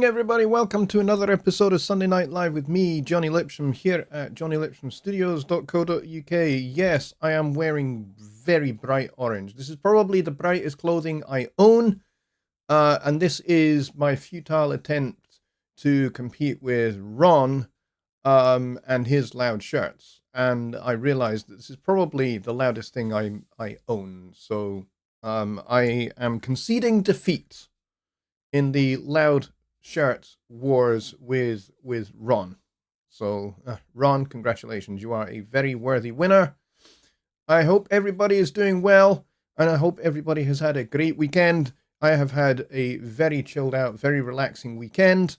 Everybody, welcome to another episode of Sunday Night Live with me, Jonny Lipsham, here at jonnylipshamstudios.co.uk. Yes, I am wearing very bright orange. This is probably the brightest clothing I own, and this is my futile attempt to compete with Ron and his loud shirts. And I realized that this is probably the loudest thing I own, so I am conceding defeat in the loud shirt wars with Ron. So Ron, congratulations, you are a very worthy winner. I hope everybody is doing well, and I hope everybody has had a great weekend. I have had a very chilled out, very relaxing weekend.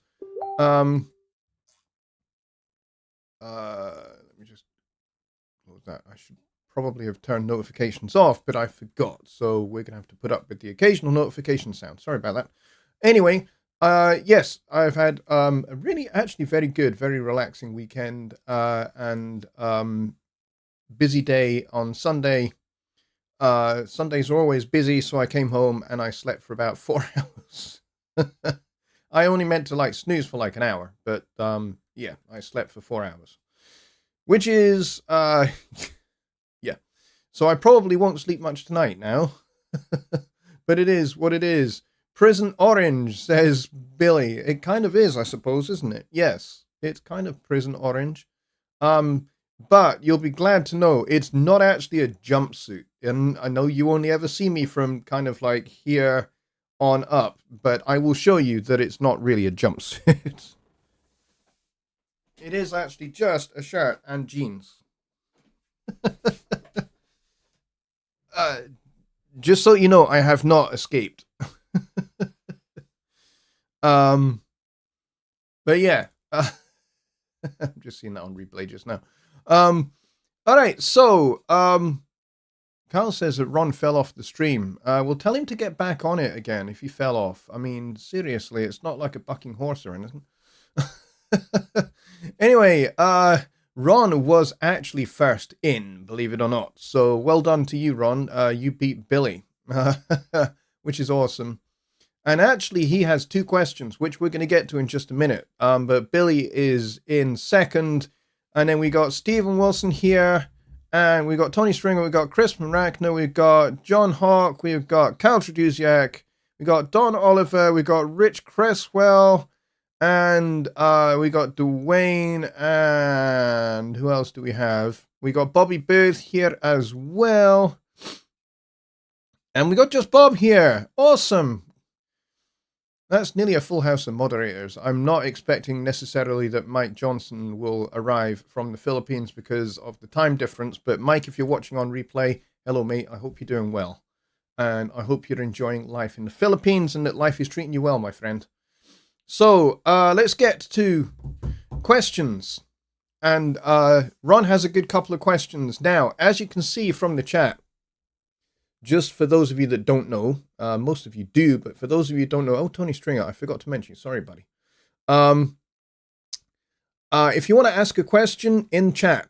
Let me just close that. I should probably have turned notifications off, but I forgot, so we're gonna have to put up with the occasional notification sound. Sorry about that. Anyway, yes, I've had a really actually very good, very relaxing weekend, and busy day on Sunday. Sundays are always busy, so I came home and I slept for about 4 hours. I only meant to snooze for an hour, but yeah, I slept for 4 hours, which is yeah. So I probably won't sleep much tonight now, but it is what it is. Prison orange, says Billy. It kind of is, I suppose, isn't it? Yes, it's kind of prison orange. But you'll be glad to know it's not actually a jumpsuit. And I know you only ever see me from kind of here on up, but I will show you that it's not really a jumpsuit. It is actually just a shirt and jeans. Just so you know, I have not escaped. But yeah, I'm just seeing that on replay just now. All right, so Carl says that Ron fell off the stream. We'll tell him to get back on it again if he fell off. I mean, seriously, it's not like a bucking horse or anything. Anyway, Ron was actually first in, believe it or not. So well done to you, Ron. You beat Billy, which is awesome. And actually, he has 2 questions, which we're going to get to in just a minute. But Billy is in second. And then we got Stephen Wilson here. And we got Tony Stringer. We got Chris Manrakner. We've got John Hawk. We've got Cal Traduziak. We got Don Oliver. We got Rich Cresswell. And we got Dwayne. And who else do we have? We got Bobby Booth here as well. And we got just Bob here. Awesome. That's nearly a full house of moderators. I'm not expecting necessarily that Mike Johnson will arrive from the Philippines because of the time difference. But Mike, if you're watching on replay, hello, mate. I hope you're doing well. And I hope you're enjoying life in the Philippines and that life is treating you well, my friend. So let's get to questions. And Ron has a good couple of questions. Now, as you can see from the chat, just for those of you that don't know, most of you do, but for those of you who don't know, oh, Tony Stringer, I forgot to mention you. Sorry, buddy. If you want to ask a question in chat,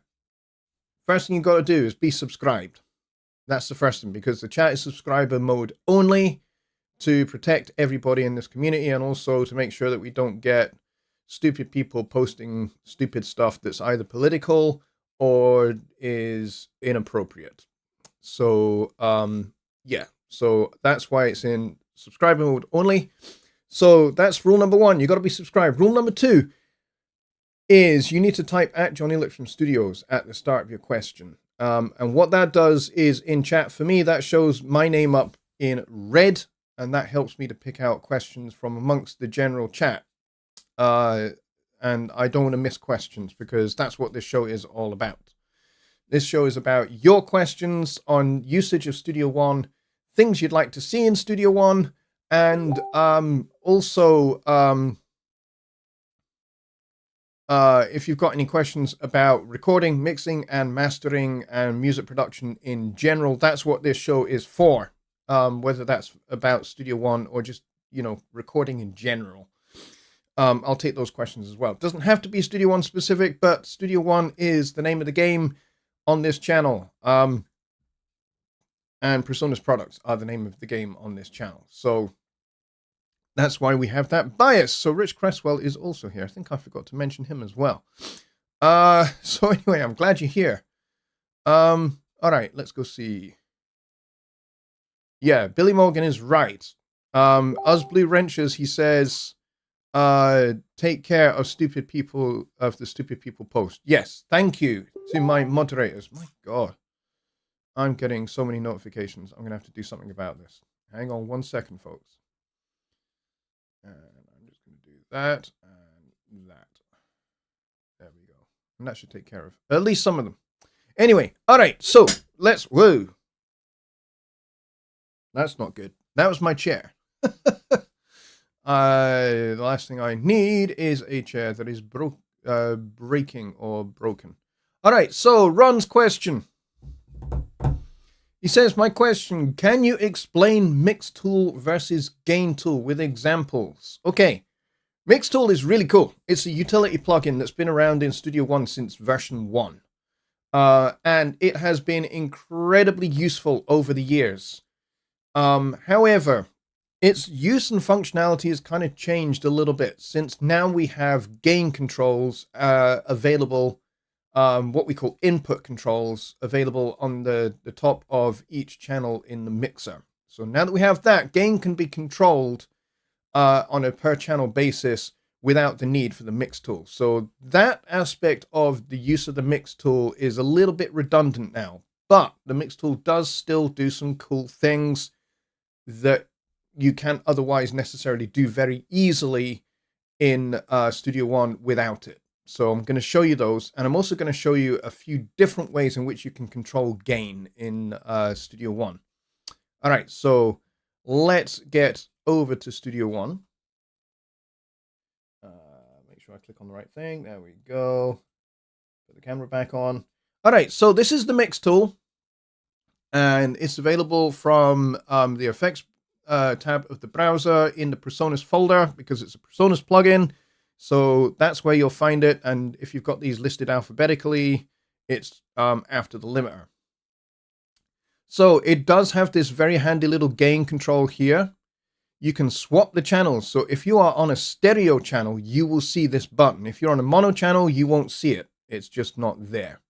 first thing you've got to do is be subscribed. That's the first thing, because the chat is subscriber mode only to protect everybody in this community and also to make sure that we don't get stupid people posting stupid stuff that's either political or is inappropriate. So, yeah, so that's why it's in subscriber mode only. So that's rule number 1. You got to be subscribed. Rule number 2 is you need to type at Jonny Lipsham Studios at the start of your question. And what that does is in chat, for me, that shows my name up in red, and that helps me to pick out questions from amongst the general chat. And I don't want to miss questions because that's what this show is all about. This show is about your questions on usage of Studio One, things you'd like to see in Studio One, and also if you've got any questions about recording, mixing, and mastering and music production in general, that's what this show is for. Whether that's about Studio One or just, recording in general. I'll take those questions as well. It doesn't have to be Studio One specific, but Studio One is the name of the game on this channel. And Persona's products are the name of the game on this channel. So that's why we have that bias. So Rich Cresswell is also here. I think I forgot to mention him as well. So anyway, I'm glad you're here. All right, let's go see. Yeah, Billy Morgan is right. Us Blue Wrenchers, he says, take care of stupid people, of the stupid people post. Yes, thank you to my moderators. My God, I'm getting so many notifications. I'm going to have to do something about this. Hang on 1 second, folks. And I'm just going to do that and that. There we go. And that should take care of at least some of them. Anyway, all right, so let's, whoa. That's not good. That was my chair. The last thing I need is a chair that is breaking or broken. All right, so Ron's question. He says, my question, can you explain Mix Tool versus Gain Tool with examples? Okay, Mix Tool is really cool. It's a utility plugin that's been around in Studio One since version 1. And it has been incredibly useful over the years. However, its use and functionality has kind of changed a little bit since now we have gain controls available, what we call input controls available on the top of each channel in the mixer. So now that we have that, gain can be controlled on a per channel basis without the need for the mix tool. So that aspect of the use of the mix tool is a little bit redundant now, but the mix tool does still do some cool things that you can't otherwise necessarily do very easily in Studio One without it. So I'm going to show you those, and I'm also going to show you a few different ways in which you can control gain in Studio One. All right, so let's get over to Studio One. Make sure I click on the right thing. There we go. Put the camera back on. All right, so this is the mix tool, and it's available from the effects tab of the browser in the Personas folder because it's a Personas plugin. So that's where you'll find it. And if you've got these listed alphabetically, it's after the limiter. So it does have this very handy little gain control here. You can swap the channels. So if you are on a stereo channel, you will see this button. If you're on a mono channel, you won't see it. It's just not there.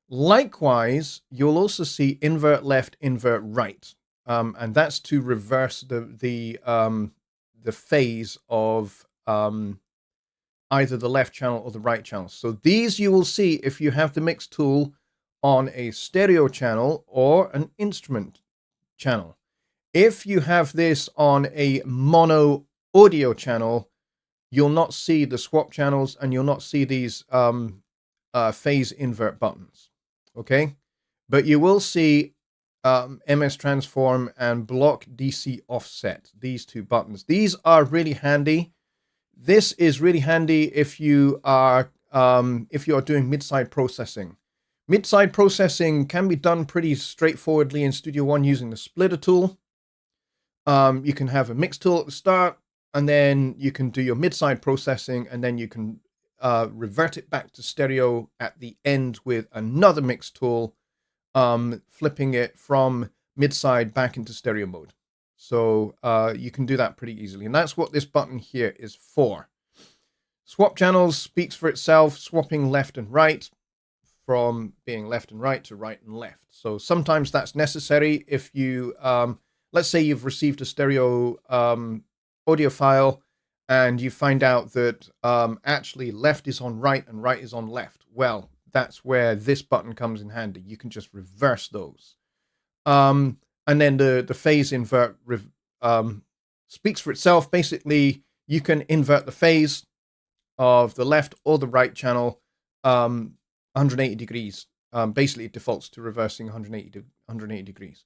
Likewise, you'll also see invert left, invert right. And that's to reverse the phase of either the left channel or the right channel. So these you will see if you have the mix tool on a stereo channel or an instrument channel. If you have this on a mono audio channel, you'll not see the swap channels and you'll not see these phase invert buttons. Okay, but you will see MS transform and block DC offset, these two buttons. These are really handy. This is really handy if you are doing mid-side processing. Mid-side processing can be done pretty straightforwardly in Studio One using the splitter tool. You can have a mix tool at the start, and then you can do your mid-side processing, and then you can revert it back to stereo at the end with another mix tool, flipping it from mid-side back into stereo mode. So you can do that pretty easily. And that's what this button here is for. Swap channels speaks for itself, swapping left and right from being left and right to right and left. So sometimes that's necessary if you, let's say you've received a stereo audio file and you find out that actually left is on right and right is on left. Well, that's where this button comes in handy. You can just reverse those. And then the phase invert speaks for itself. Basically, you can invert the phase of the left or the right channel 180 degrees. Basically, it defaults to reversing 180 degrees.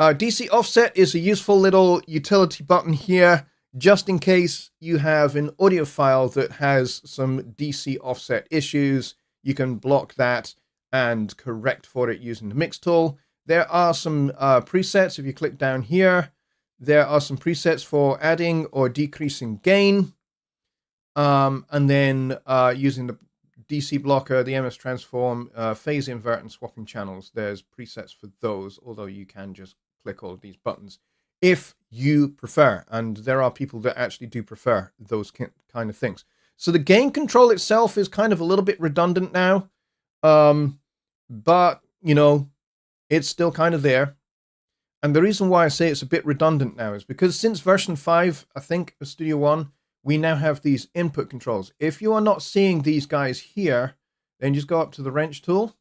DC offset is a useful little utility button here, just in case you have an audio file that has some DC offset issues. You can block that and correct for it using the mix tool. There are some presets. If you click down here, there are some presets for adding or decreasing gain. And then using the DC blocker, the MS transform, phase invert, and swapping channels. There's presets for those, although you can just click all of these buttons if you prefer. And there are people that actually do prefer those kind of things. So the gain control itself is kind of a little bit redundant now. But, you know, it's still kind of there. And the reason why I say it's a bit redundant now is because since version 5, I think, of Studio One, we now have these input controls. If you are not seeing these guys here, then just go up to the wrench tool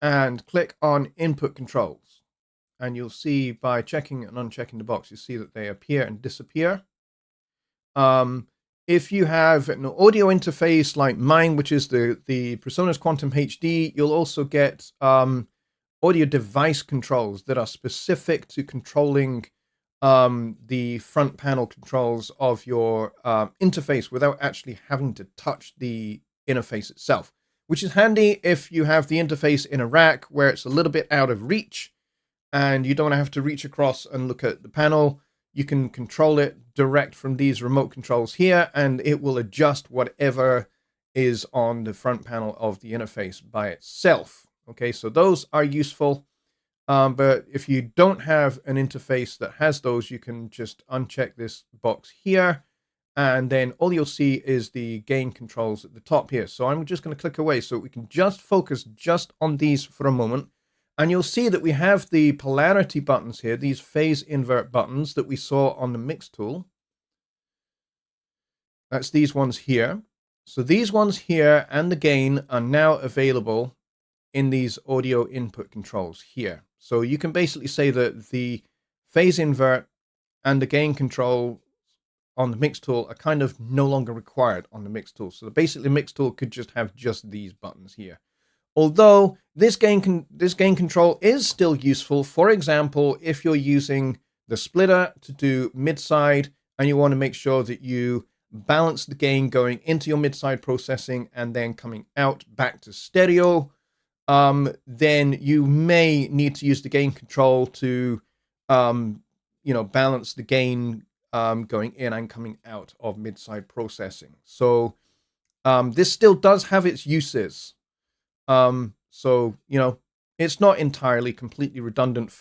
and click on input controls. And you'll see by checking and unchecking the box, you see that they appear and disappear. If you have an audio interface like mine, which is the PreSonus Quantum HD, you'll also get audio device controls that are specific to controlling the front panel controls of your interface without actually having to touch the interface itself, which is handy if you have the interface in a rack where it's a little bit out of reach and you don't have to reach across and look at the panel. You can control it direct from these remote controls here, and it will adjust whatever is on the front panel of the interface by itself. Okay, so those are useful. But if you don't have an interface that has those, you can just uncheck this box here. And then all you'll see is the gain controls at the top here. So I'm just going to click away so we can just focus just on these for a moment. And you'll see that we have the polarity buttons here, these phase invert buttons that we saw on the mix tool. That's these ones here. So these ones here and the gain are now available in these audio input controls here. So you can basically say that the phase invert and the gain control on the mix tool are kind of no longer required on the mix tool. So basically the mix tool could just have just these buttons here. Although this gain control is still useful. For example, if you're using the splitter to do mid-side and you want to make sure that you balance the gain going into your mid-side processing and then coming out back to stereo, then you may need to use the gain control to, balance the gain going in and coming out of mid-side processing. So this still does have its uses. So, it's not entirely completely redundant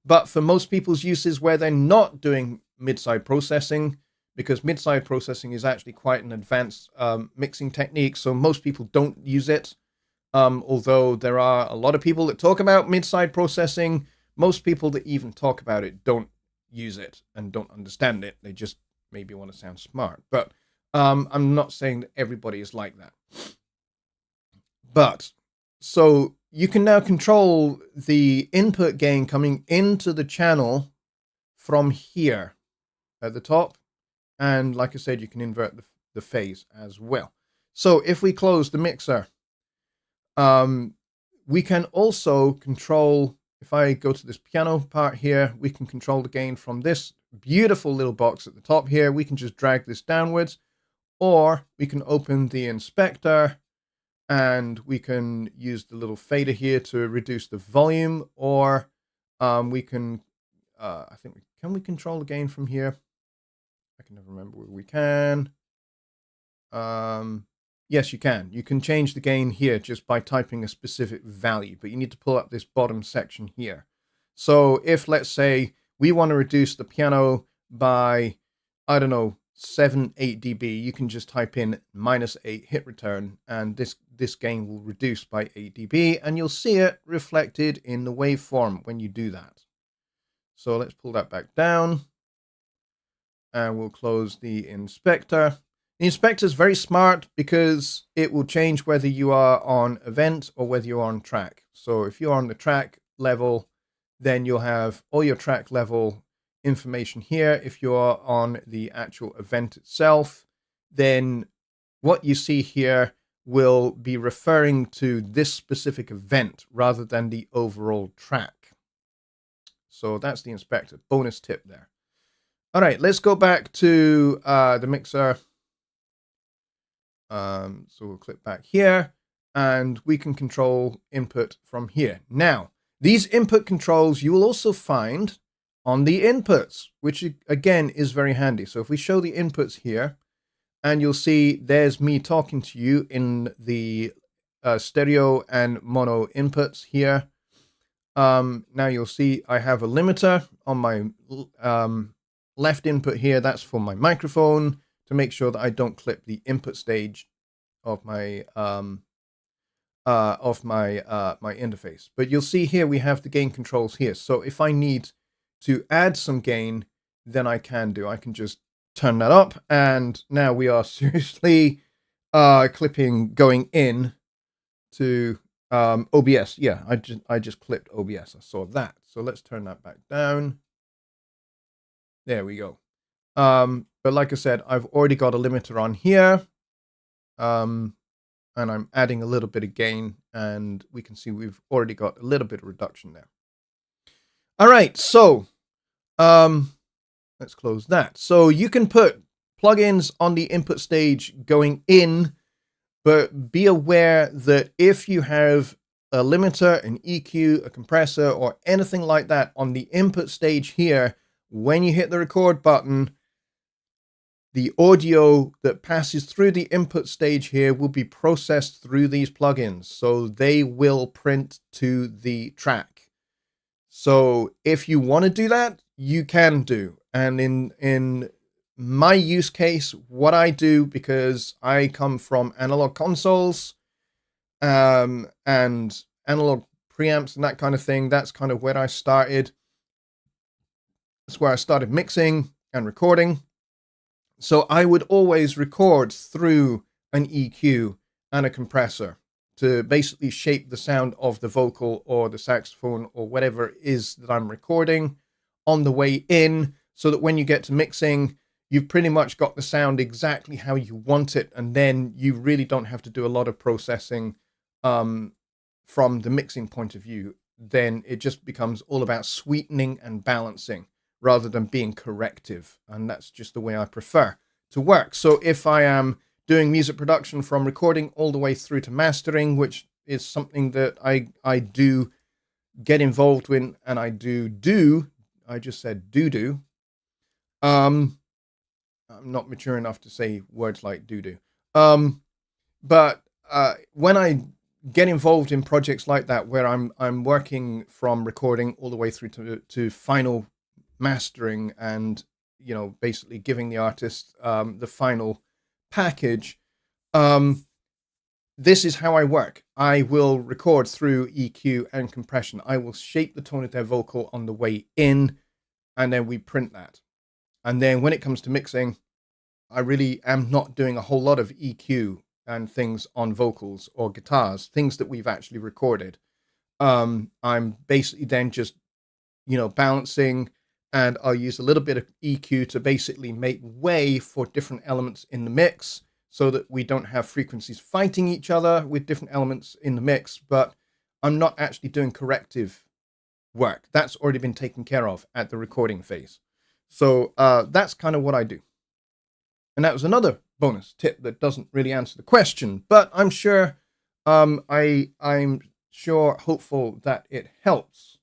but for most people's uses where they're not doing mid-side processing, because mid-side processing is actually quite an advanced mixing technique. So most people don't use it. Although there are a lot of people that talk about mid-side processing, most people that even talk about it don't use it and don't understand it. They just maybe want to sound smart. But I'm not saying that everybody is like that. But so you can now control the input gain coming into the channel from here at the top. And like I said, you can invert the phase as well. So if we close the mixer, we can also control, if I go to this piano part here, we can control the gain from this beautiful little box at the top here. We can just drag this downwards, or we can open the inspector and we can use the little fader here to reduce the volume, or we can, can we control the gain from here? I can never remember whether we can. Yes, you can. You can change the gain here just by typing a specific value, but you need to pull up this bottom section here. So if, let's say, we want to reduce the piano by, I don't know, 7-8 dB, you can just type in -8, hit return, and this gain will reduce by 8 dB, and you'll see it reflected in the waveform when you do that. So let's pull that back down. and we'll close the inspector. The inspector is very smart because it will change whether you are on event or whether you're on track. So if you're on the track level, then you'll have all your track level information here. If you're on the actual event itself, then what you see here will be referring to this specific event rather than the overall track. So that's the inspector. Bonus tip there. All right, let's go back to the mixer. So we'll click back here and we can control input from here. Now, these input controls you will also find on the inputs, which again is very handy. So if we show the inputs here, and you'll see there's me talking to you in the stereo and mono inputs here. Now you'll see I have a limiter on my left input here. That's for my microphone to make sure that I don't clip the input stage of my my interface. But you'll see here we have the gain controls here. So if I need to add some gain, then I can just turn that up, and now we are seriously clipping going in to OBS. Yeah, I just clipped OBS. I saw that. So let's turn that back down. There we go. But like I said, I've already got a limiter on here. And I'm adding a little bit of gain, and we can see we've already got a little bit of reduction there. All right, so let's close that. So you can put plugins on the input stage going in, but be aware that if you have a limiter, an EQ, a compressor, or anything like that on the input stage here, when you hit the record button, the audio that passes through the input stage here will be processed through these plugins. So they will print to the track. So if you want to do that, you can do. And in my use case, what I do, because I come from analog consoles and analog preamps and that kind of thing, that's kind of where I started. That's where I started mixing and recording. So I would always record through an EQ and a compressor to basically shape the sound of the vocal or the saxophone or whatever it is that I'm recording on the way in, so that when you get to mixing, you've pretty much got the sound exactly how you want it, and then you really don't have to do a lot of processing from the mixing point of view. Then it just becomes all about sweetening and balancing rather than being corrective, and that's just the way I prefer to work. So if I am doing music production from recording all the way through to mastering, which is something that I do get involved in, and I just said do. I'm not mature enough to say words like do. But when I get involved in projects like that, where I'm working from recording all the way through to final mastering, and basically giving the artist the final package, this is how I work. I will record through EQ and compression. I will shape the tone of their vocal on the way in, and then we print that. And then when it comes to mixing, I really am not doing a whole lot of EQ and things on vocals or guitars, things that we've actually recorded. I'm basically then just, balancing, and I'll use a little bit of EQ to basically make way for different elements in the mix, so that we don't have frequencies fighting each other with different elements in the mix. But I'm not actually doing corrective work. That's already been taken care of at the recording phase. So that's kind of what I do. And that was another bonus tip that doesn't really answer the question, but I'm sure, I'm hopeful that it helps.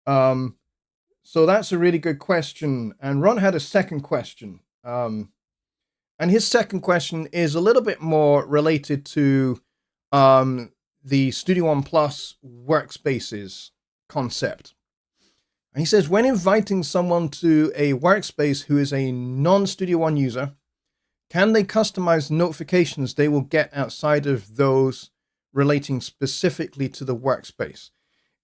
So that's a really good question. And Ron had a second question. And his second question is a little bit more related to the Studio One Plus workspaces concept. And he says, when inviting someone to a workspace who is a non-Studio One user, can they customize notifications they will get outside of those relating specifically to the workspace?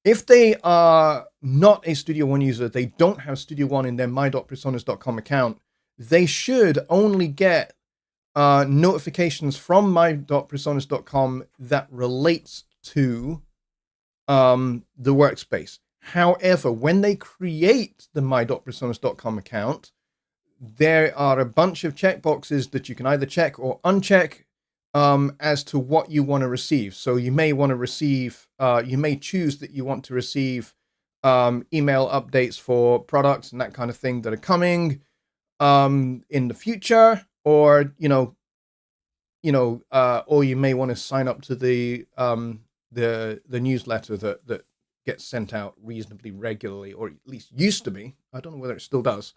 If they are not a Studio One user, they don't have Studio One in their my.personas.com account, they should only get notifications from my.personas.com that relates to the workspace. However, when they create the my.personas.com account, there are a bunch of checkboxes that you can either check or uncheck as to what you want to receive. So you may want to receive, you may choose that you want to receive email updates for products and that kind of thing that are coming in the future, or or you may want to sign up to the newsletter that gets sent out reasonably regularly, or at least used to be. I don't know whether it still does.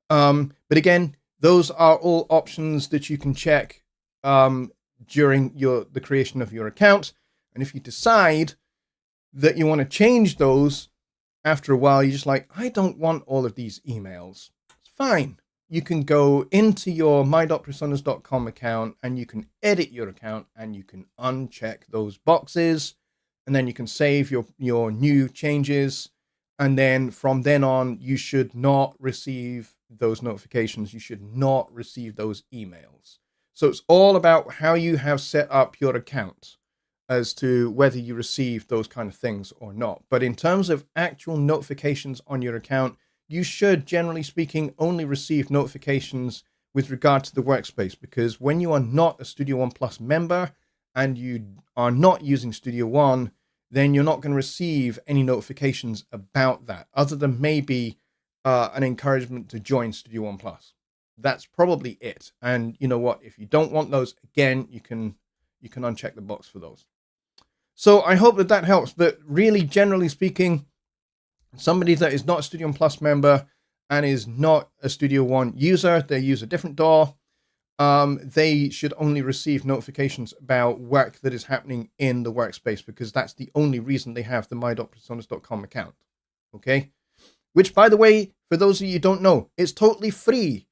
But again, those are all options that you can check during the creation of your account. And if you decide that you want to change those after a while, you're just like, I don't want all of these emails. It's fine. You can go into your my.personas.com account and you can edit your account and you can uncheck those boxes, and then you can save your new changes. And then from then on, you should not receive those notifications. You should not receive those emails. So it's all about how you have set up your account as to whether you receive those kind of things or not. But in terms of actual notifications on your account, you should, generally speaking, only receive notifications with regard to the workspace, because when you are not a Studio One Plus member and you are not using Studio One, then you're not going to receive any notifications about that, other than maybe an encouragement to join Studio One Plus. That's probably it. And you know what? If you don't want those, again, you can uncheck the box for those. So I hope that helps. But really, generally speaking, somebody that is not a Studio One Plus member and is not a Studio One user, they use a different DAW, they should only receive notifications about work that is happening in the workspace, because that's the only reason they have the my.personas.com account. Okay? Which, by the way, for those of you who don't know, it's totally free.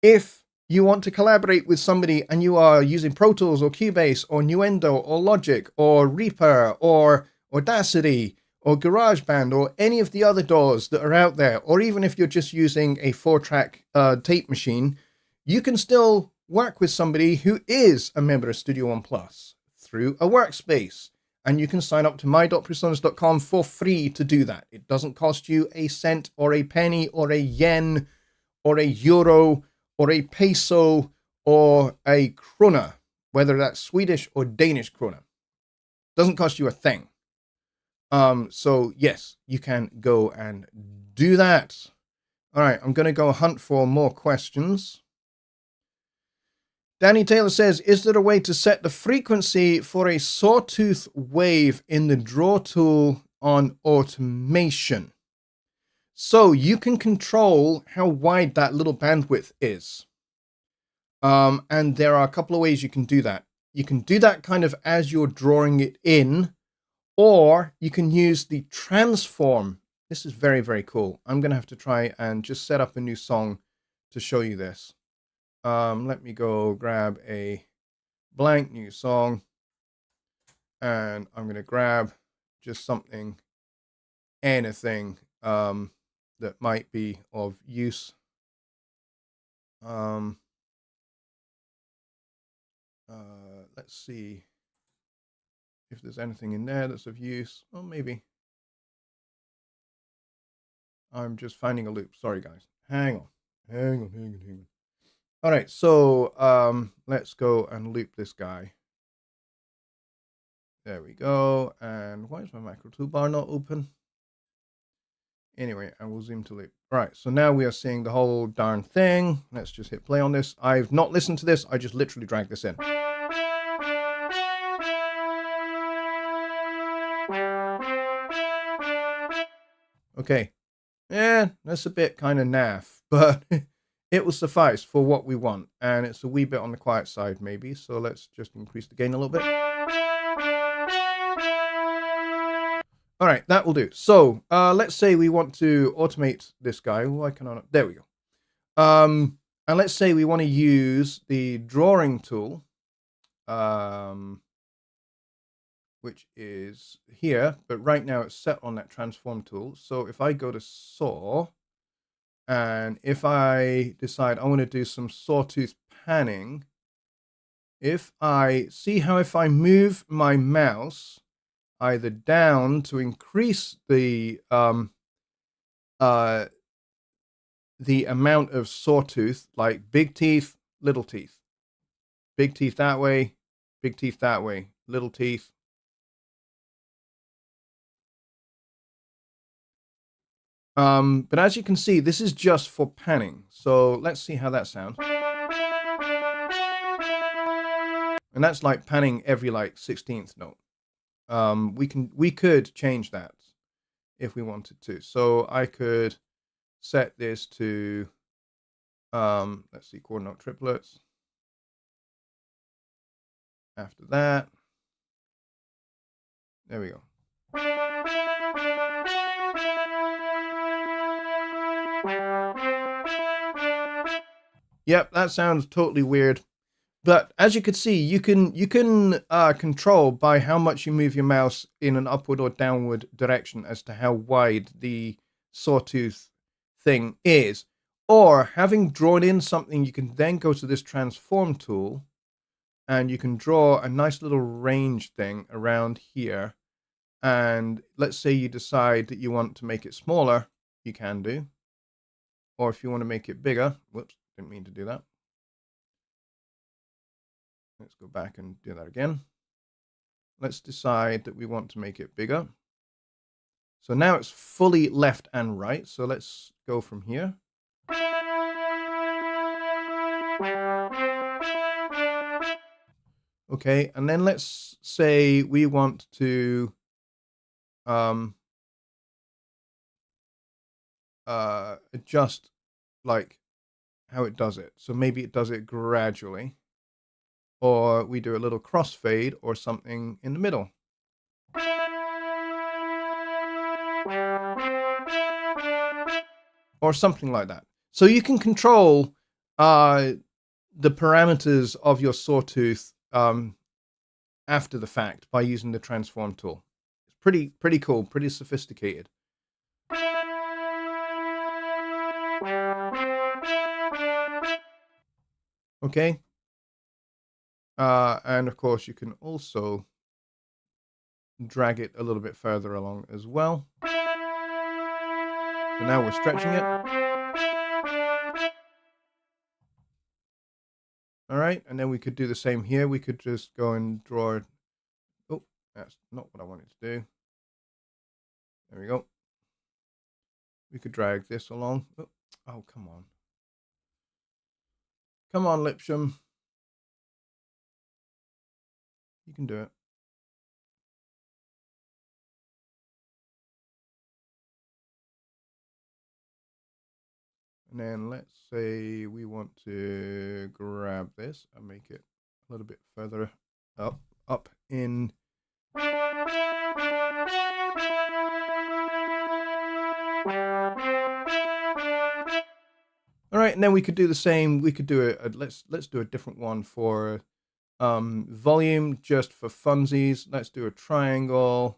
If you want to collaborate with somebody and you are using Pro Tools or Cubase or Nuendo or Logic or Reaper or Audacity or GarageBand or any of the other DAWs that are out there, or even if you're just using a 4-track tape machine, you can still work with somebody who is a member of Studio One Plus through a workspace. And you can sign up to my.personas.com for free to do that. It doesn't cost you a cent or a penny or a yen or a euro or a peso or a krona, whether that's Swedish or Danish krona. Doesn't cost you a thing. So yes, you can go and do that. All right, I'm going to go hunt for more questions. Danny Taylor says, is there a way to set the frequency for a sawtooth wave in the draw tool on automation? So you can control how wide that little bandwidth is. And there are a couple of ways you can do that. You can do that kind of as you're drawing it in, or you can use the transform. This is very, very cool. I'm going to have to try and just set up a new song to show you this. Let me go grab a blank new song, and I'm going to grab just something, anything that might be of use. Let's see if there's anything in there that's of use. Oh, maybe. I'm just finding a loop. Sorry, guys. Hang on. All right, so let's go and loop this guy. There we go. And why is my macro toolbar not open? Anyway, I will zoom to loop. All right, so now we are seeing the whole darn thing. Let's just hit play on this. I've not listened to this. I just literally dragged this in. Okay. Yeah, that's a bit kind of naff, but it will suffice for what we want. And it's a wee bit on the quiet side, maybe. So let's just increase the gain a little bit. All right, that will do. So let's say we want to automate this guy. Why can I not? There we go. And let's say we want to use the drawing tool, which is here, but right now it's set on that transform tool. So if I go to saw And if I decide I want to do some sawtooth panning, if I move my mouse either down to increase the amount of sawtooth, like big teeth, little teeth, big teeth that way, big teeth that way, little teeth. But as you can see, this is just for panning. So let's see how that sounds. And that's like panning every like 16th note. We could change that if we wanted to. So I could set this to let's see, quarter note triplets. After that, there we go. Yep, that sounds totally weird. But as you can see, you can control by how much you move your mouse in an upward or downward direction as to how wide the sawtooth thing is. Or having drawn in something, you can then go to this transform tool and you can draw a nice little range thing around here. And let's say you decide that you want to make it smaller, you can do. Or if you want to make it bigger, whoops, didn't mean to do that. Let's go back and do that again. Let's decide that we want to make it bigger. So now it's fully left and right. So let's go from here. Okay, and then let's say we want to adjust like how it does it. So maybe it does it gradually. Or we do a little crossfade or something in the middle. Or something like that. So you can control the parameters of your sawtooth after the fact by using the transform tool. It's pretty cool, pretty sophisticated. Okay. And of course you can also drag it a little bit further along as well. So now we're stretching it. All right, and then we could do the same here. We could just go and draw. Oh, that's not what I wanted to do. There we go. We could drag this along. Oh, come on. Come on, Lipsham. You can do it. And then let's say we want to grab this and make it a little bit further up in. All right, and then we could do the same. We could do it. Let's do a different one for volume, just for funsies. Let's do a triangle.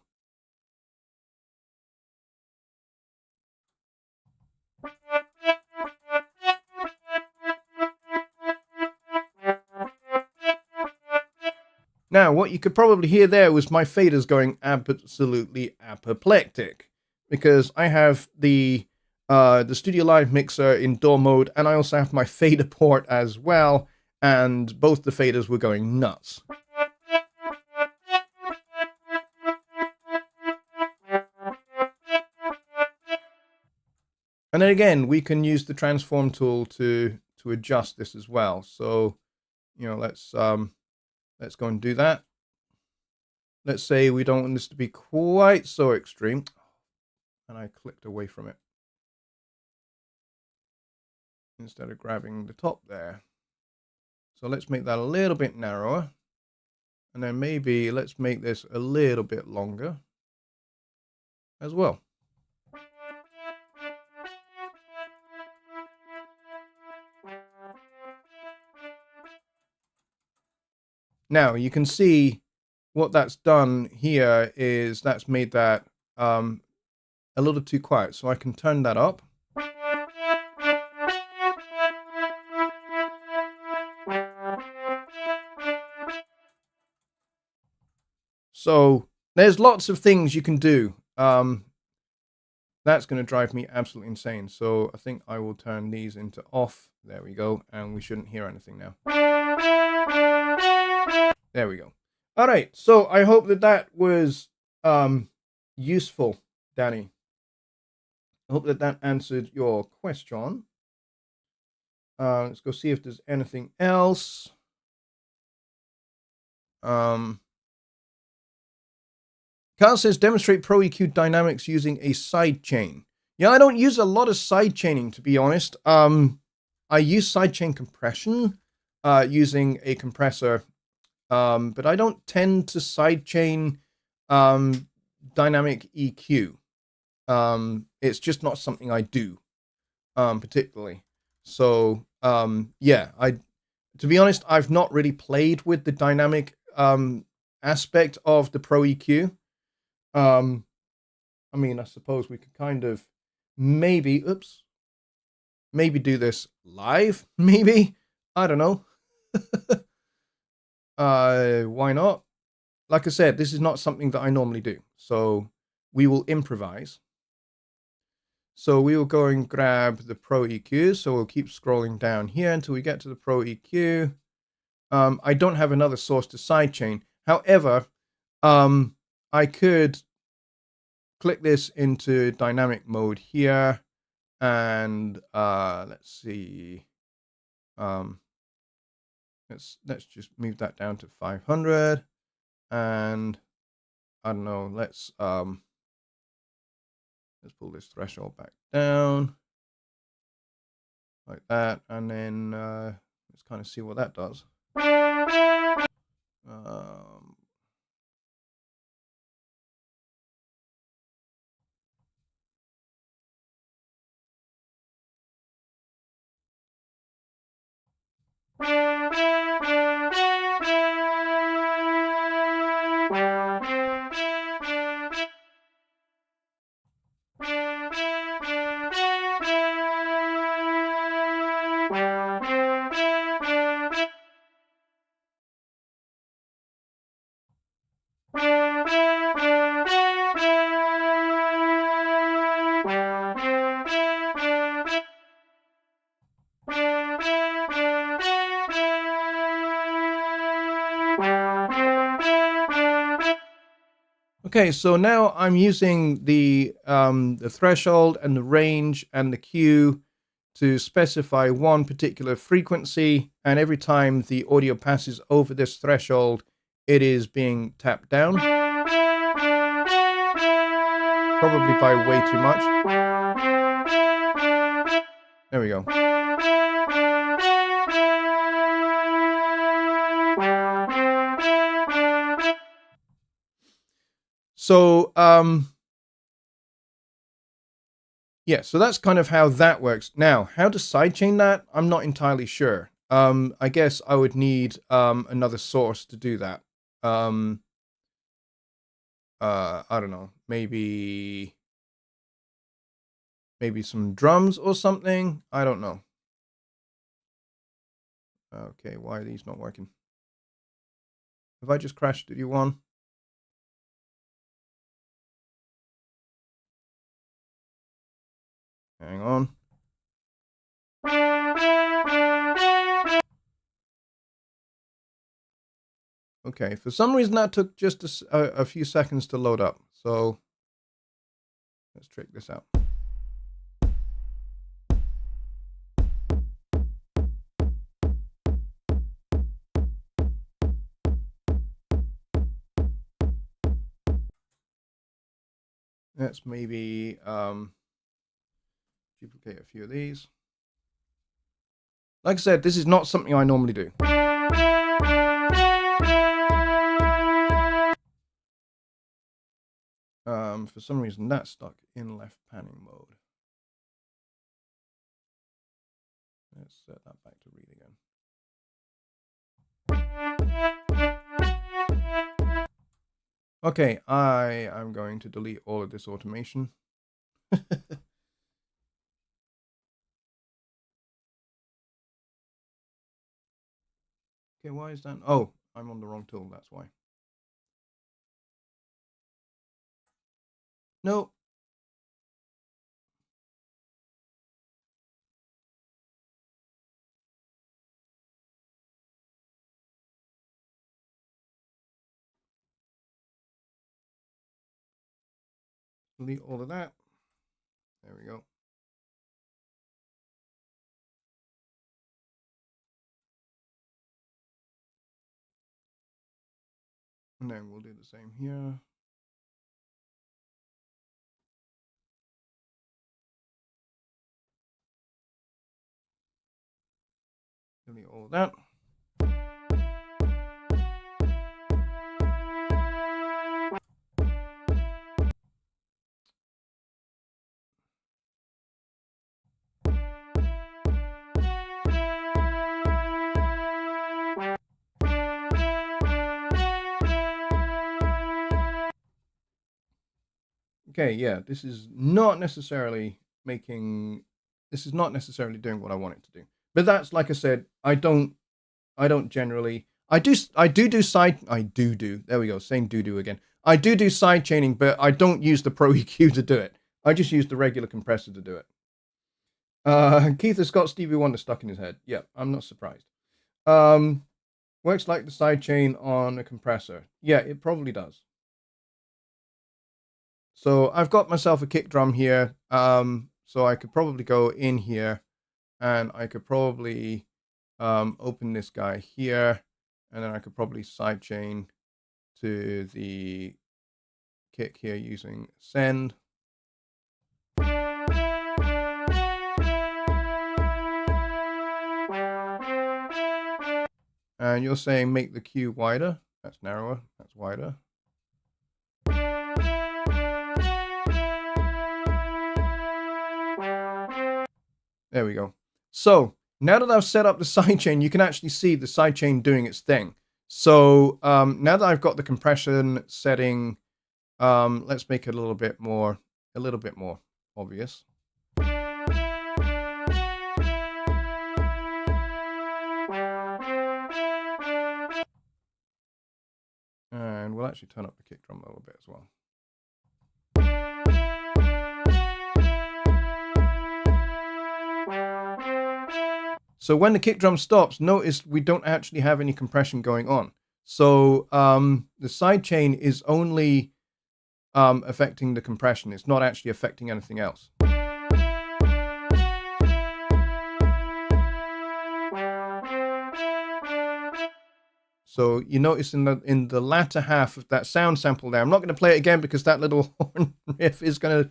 Now, what you could probably hear there was my faders going absolutely apoplectic, because I have the Studio Live mixer in DAW mode, and I also have my fader port as well, and both the faders were going nuts. And then again, we can use the transform tool to adjust this as well. So, you know, let's go and do that. Let's say we don't want this to be quite so extreme. And I clicked away from it instead of grabbing the top there. So let's make that a little bit narrower. And then maybe let's make this a little bit longer as well. Now you can see what that's done here is that's made that a little too quiet. So I can turn that up. So there's lots of things you can do. That's going to drive me absolutely insane. So I think I will turn these into off. There we go. And we shouldn't hear anything now. There we go. All right. So I hope that was useful, Danny. I hope that answered your question. Let's go see if there's anything else. Carl says demonstrate Pro EQ dynamics using a sidechain. Yeah, I don't use a lot of sidechaining, to be honest. I use sidechain compression using a compressor, but I don't tend to sidechain dynamic EQ. It's just not something I do particularly. So yeah, to be honest, I've not really played with the dynamic aspect of the Pro EQ. I mean, I suppose we could kind of maybe do this live, maybe. I don't know. Why not? Like I said, this is not something that I normally do. So we will improvise. So we will go and grab the Pro EQ. So we'll keep scrolling down here until we get to the Pro EQ. I don't have another source to sidechain. However, I could click this into dynamic mode here. And let's see. Let's just move that down to 500. And I don't know, let's pull this threshold back down like that, and then let's kind of see what that does. Okay, so now I'm using the threshold and the range and the Q to specify one particular frequency, and every time the audio passes over this threshold, it is being tapped down. Probably by way too much. There we go. So, yeah, so that's kind of how that works. Now, how to sidechain that? I'm not entirely sure. I guess I would need another source to do that. I don't know, maybe some drums or something. I don't know. Okay, why are these not working? Have I just crashed Studio One? Hang on. Okay, for some reason that took just a few seconds to load up. So let's check this out. Let's maybe duplicate a few of these. Like I said, this is not something I normally do. For some reason that's stuck in left panning mode. Let's set that back to read again. Okay, I am going to delete all of this automation. Okay, why is that? Oh, I'm on the wrong tool, that's why. No. Delete all of that. There we go. And then we'll do the same here. Delete all of that. Okay, yeah, this is not necessarily doing what I want it to do. But that's, like I said, I don't generally, there we go, same do again. I do side chaining, but I don't use the Pro EQ to do it. I just use the regular compressor to do it. Keith has got Stevie Wonder stuck in his head. Yeah, I'm not surprised. Works like the sidechain on a compressor. Yeah, it probably does. So I've got myself a kick drum here. So I could probably go in here and I could probably open this guy here, and then I could probably sidechain to the kick here using send. And you're saying make the cue wider. That's narrower. That's wider. There we go. So now that I've set up the sidechain, you can actually see the sidechain doing its thing. So now that I've got the compression setting, let's make it a little bit more obvious. And we'll actually turn up the kick drum a little bit as well. So when the kick drum stops, notice we don't actually have any compression going on. So the sidechain is only affecting the compression. It's not actually affecting anything else. So you notice in the latter half of that sound sample there, I'm not going to play it again because that little horn riff is going to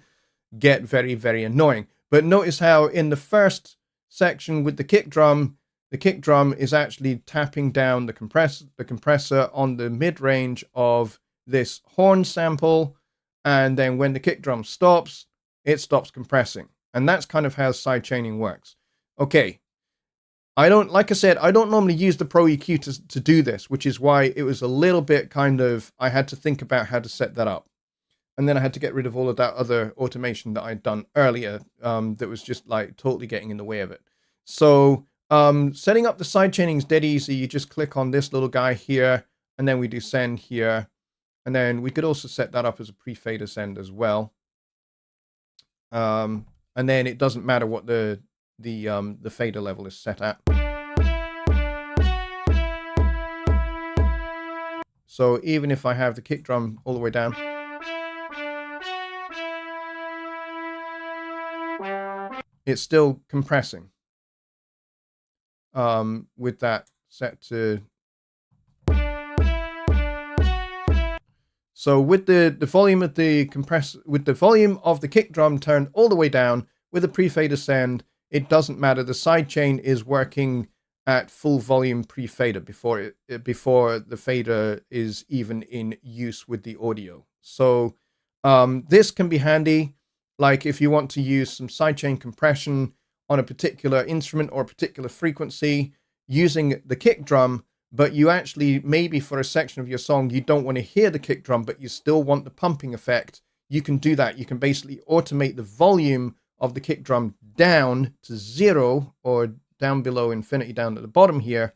get very, very annoying. But notice how in the first section with the kick drum is actually tapping down the compressor on the mid-range of this horn sample, and then when the kick drum stops, it stops compressing. And that's kind of how sidechaining works. Okay. Like I said, I don't normally use the Pro EQ to do this, which is why it was a little bit kind of, I had to think about how to set that up. And then I had to get rid of all of that other automation that I'd done earlier that was just like totally getting in the way of it. So setting up the sidechaining is dead easy. You just click on this little guy here, and then we do send here. And then we could also set that up as a pre-fader send as well. And then it doesn't matter what the fader level is set at. So even if I have the kick drum all the way down, it's still compressing with that set to. So with the volume of the volume of the kick drum turned all the way down with a pre-fader send, it doesn't matter. The sidechain is working at full volume pre-fader before the fader is even in use with the audio. So this can be handy, like if you want to use some sidechain compression on a particular instrument or a particular frequency using the kick drum, but you actually, maybe for a section of your song, you don't want to hear the kick drum, but you still want the pumping effect. You can do that. You can basically automate the volume of the kick drum down to 0 or down below infinity down at the bottom here.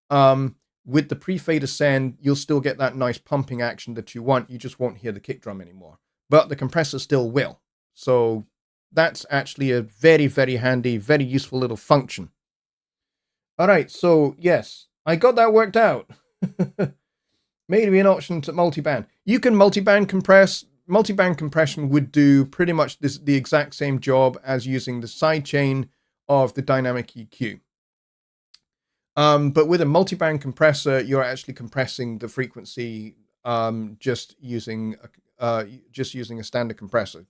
With the pre-fader send, you'll still get that nice pumping action that you want. You just won't hear the kick drum anymore. but the compressor still will. So that's actually a very, very handy, very useful little function. All right, so yes, I got that worked out. Maybe an option to multiband. You can multiband compress. Multiband compression would do pretty much the exact same job as using the sidechain of the dynamic EQ. But with a multiband compressor, you're actually compressing the frequency just using a standard compressor.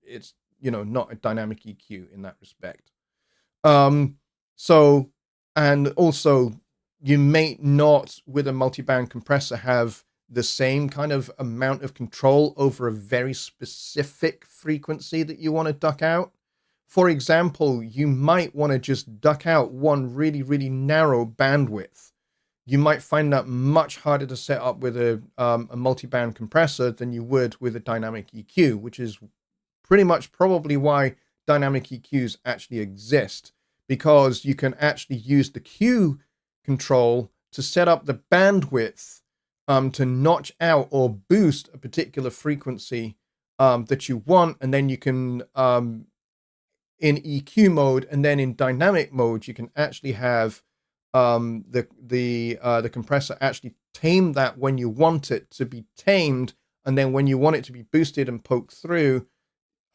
It's not a dynamic EQ in that respect. So, and also you may not with a multiband compressor have the same kind of amount of control over a very specific frequency that you want to duck out. For example, you might want to just duck out one really, really narrow bandwidth. You might find that much harder to set up with a multiband compressor than you would with a dynamic EQ, which is pretty much probably why dynamic EQs actually exist, because you can actually use the Q control to set up the bandwidth to notch out or boost a particular frequency that you want, and then you can in EQ mode, and then in dynamic mode, you can actually have the compressor actually tame that when you want it to be tamed, and then when you want it to be boosted and poked through,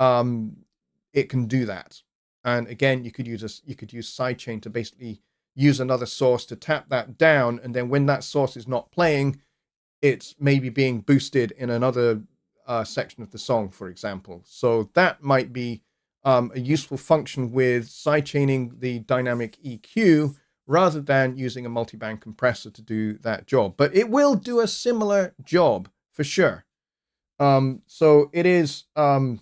it can do that. And again, you could use sidechain to basically use another source to tap that down, and then when that source is not playing, it's maybe being boosted in another section of the song, for example. So that might be a useful function with sidechaining the dynamic EQ rather than using a multiband compressor to do that job. But it will do a similar job for sure. So it is a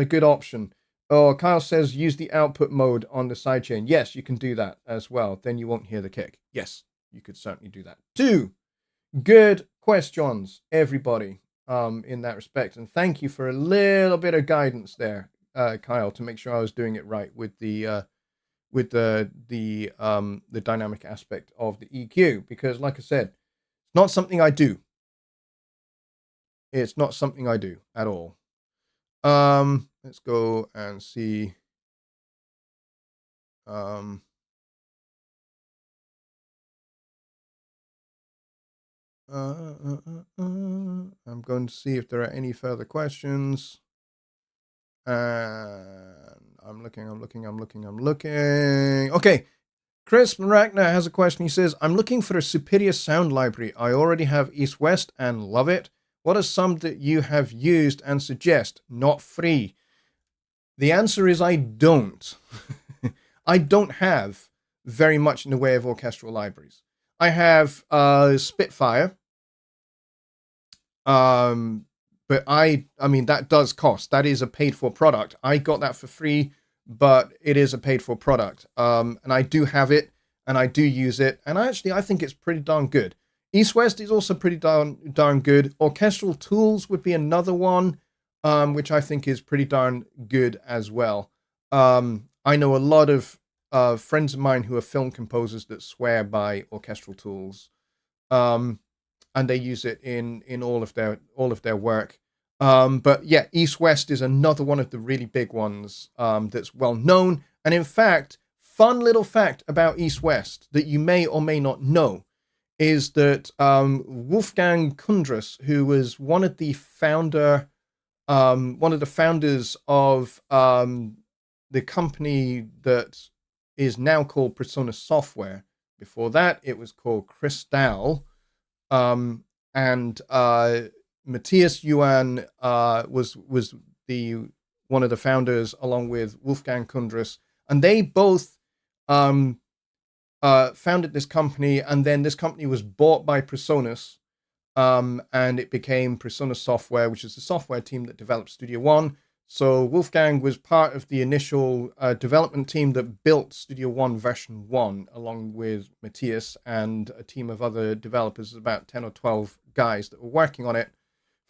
good option. Oh, Kyle says use the output mode on the sidechain. Yes, you can do that as well. Then you won't hear the kick. Yes, you could certainly do that too. Good questions, everybody, in that respect. And thank you for a little bit of guidance there, Kyle, to make sure I was doing it right with the dynamic aspect of the EQ, because like I said, it's not something I do. It's not something I do at all. Let's go and see. I'm going to see if there are any further questions. And I'm looking. Okay. Chris Maragna has a question. He says, I'm looking for a superior sound library. I already have East West and love it. What are some that you have used and suggest? Not free. The answer is I don't. I don't have very much in the way of orchestral libraries. I have Spitfire. But I mean, that does cost. That is a paid for product. I got that for free, but it is a paid for product. And I do have it and I do use it. And I think it's pretty darn good. East West is also pretty darn good. Orchestral Tools would be another one, which I think is pretty darn good as well. I know a lot of friends of mine who are film composers that swear by Orchestral Tools, and they use it in all of their work. But yeah, East West is another one of the really big ones that's well known. And in fact, fun little fact about East West that you may or may not know is that Wolfgang Kundras, who was one of the founders of the company that is now called Persona Software. Before that, it was called Cresswell. And Matthias Yuan was one of the founders, along with Wolfgang Kundras, and they both founded this company, and then this company was bought by Presonus, and it became Persona Software, which is the software team that developed Studio One. So Wolfgang was part of the initial development team that built Studio One version 1, along with Matthias and a team of other developers, about 10 or 12 guys that were working on it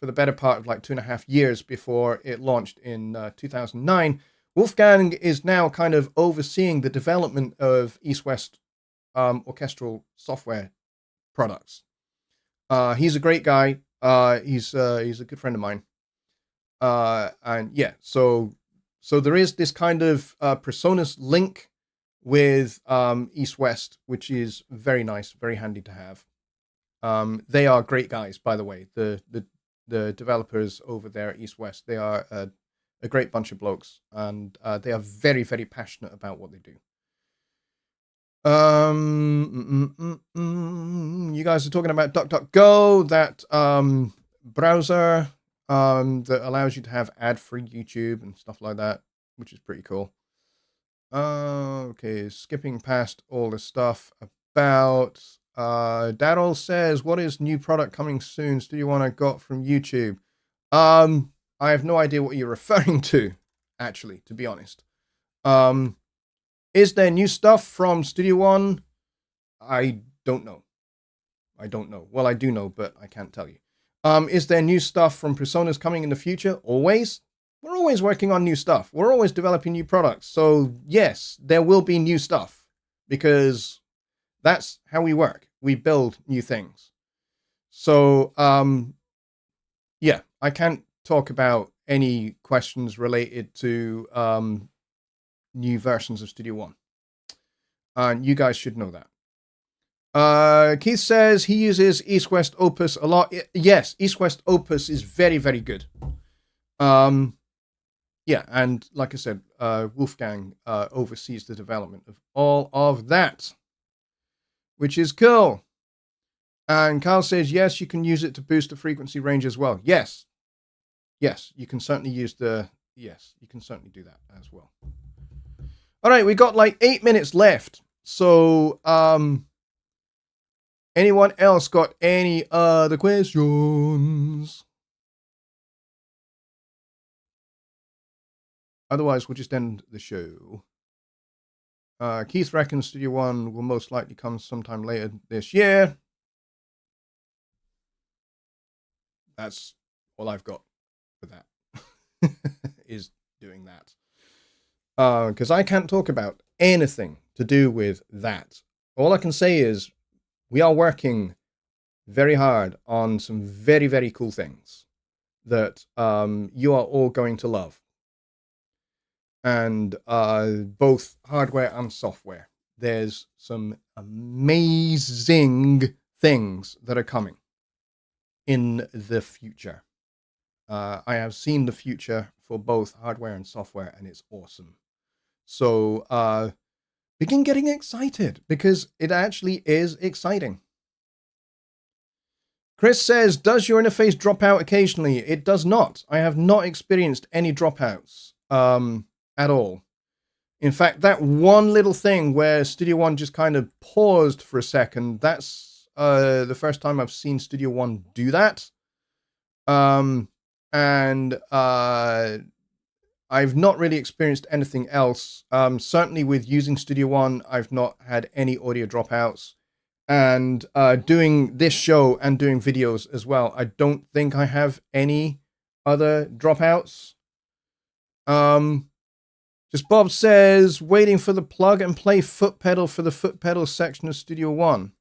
for the better part of like 2.5 years before it launched in 2009. Wolfgang is now kind of overseeing the development of East West orchestral software products. He's a great guy. He's a good friend of mine. And yeah, so there is this kind of Presonus link with East West, which is very nice, very handy to have. They are great guys, by the way. The developers over there at East West, they are a great bunch of blokes, and they are very, very passionate about what they do. You guys are talking about DuckDuckGo, that browser that allows you to have ad-free YouTube and stuff like that, which is pretty cool. Okay, skipping past all the stuff about Daryl says, what is new product coming soon? Studio One I got from YouTube. I have no idea what you're referring to, actually, to be honest. Is there new stuff from Studio One? I don't know. Well, I do know, but I can't tell you. Is there new stuff from Presonus coming in the future? Always. We're always working on new stuff. We're always developing new products. So yes, there will be new stuff, because that's how we work. We build new things. So yeah, I can't talk about any questions related to new versions of Studio One. And you guys should know that. Keith says he uses East West Opus a lot. Yes, East West Opus is very, very good. Yeah, and like I said, Wolfgang oversees the development of all of that, which is cool. And Carl says, yes, you can use it to boost the frequency range as well. Yes, you can certainly use you can certainly do that as well. All right, we got like 8 minutes left. So, anyone else got any other questions? Otherwise, we'll just end the show. Keith reckons Studio One will most likely come sometime later this year. That's all I've got for that, is doing that. Because I can't talk about anything to do with that. All I can say is we are working very hard on some very, very cool things that you are all going to love. And both hardware and software. There's some amazing things that are coming in the future. I have seen the future for both hardware and software, and it's awesome. So begin getting excited, because it actually is exciting. Chris says, does your interface drop out occasionally? It does not. I have not experienced any dropouts at all. In fact, that one little thing where Studio One just kind of paused for a second, that's the first time I've seen Studio One do that. And I've not really experienced anything else. Certainly with using Studio One, I've not had any audio dropouts. And doing this show and doing videos as well, I don't think I have any other dropouts. Just Bob says, waiting for the plug and play foot pedal for the foot pedal section of Studio One.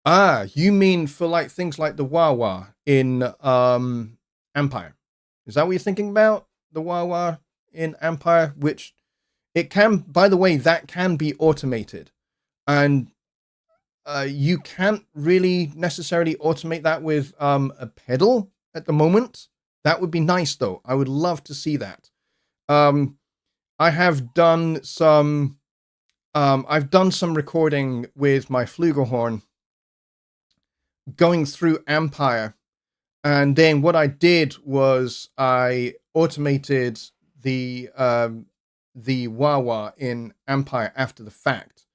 Ah, you mean for like things like the wah wah in Empire? Is that what you're thinking about? The wah wah in Empire, which it can, by the way, that can be automated, and you can't really necessarily automate that with a pedal at the moment. That would be nice, though. I would love to see that. I have done some. I've done some recording with my flugelhorn, going through Empire, and then what I did was I automated the wah wah in Empire after the fact.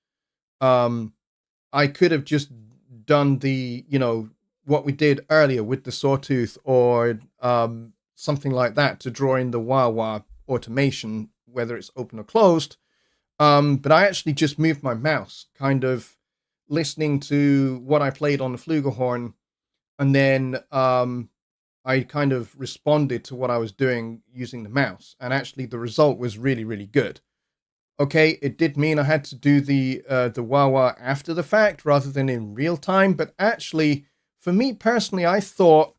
I could have just done the, what we did earlier with the sawtooth, or something like that, to draw in the wah wah automation, whether it's open or closed. But I actually just moved my mouse, kind of listening to what I played on the flugelhorn, and then I kind of responded to what I was doing using the mouse, and actually the result was really, really good. Okay, it did mean I had to do the wah-wah after the fact rather than in real time, but actually, for me personally, I thought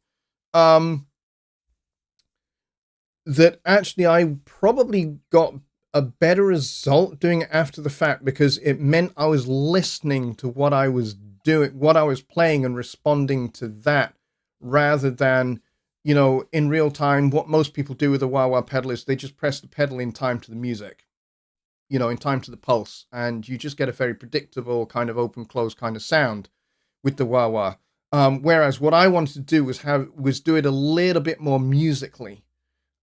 that actually I probably got a better result doing it after the fact, because it meant I was listening to what I was doing, what I was playing, and responding to that, rather than, in real time. What most people do with a wah wah pedal is they just press the pedal in time to the music, in time to the pulse, and you just get a very predictable kind of open close kind of sound with the wah wah. Whereas what I wanted to do was do it a little bit more musically.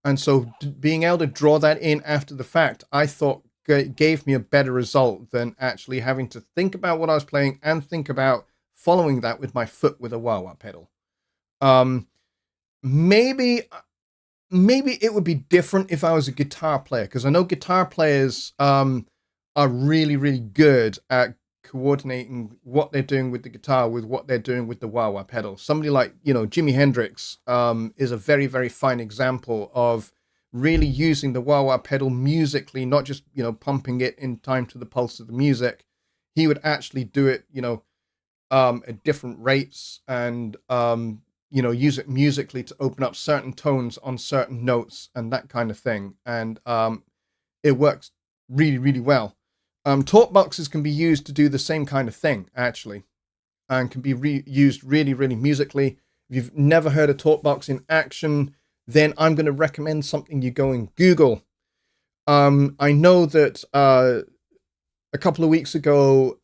And so being able to draw that in after the fact, I thought gave me a better result than actually having to think about what I was playing and think about following that with my foot with a wah-wah pedal. Maybe it would be different if I was a guitar player, because I know guitar players are really, really good at coordinating what they're doing with the guitar with what they're doing with the wah-wah pedal. Somebody like, Jimi Hendrix is a very, very fine example of really using the wah-wah pedal musically, not just, pumping it in time to the pulse of the music. He would actually do it, at different rates, and, use it musically to open up certain tones on certain notes and that kind of thing. And it works really, really well. Talk boxes can be used to do the same kind of thing, actually, and can be used really, really musically. If you've never heard a talk box in action, then I'm going to recommend something you go and Google. I know that a couple of weeks ago,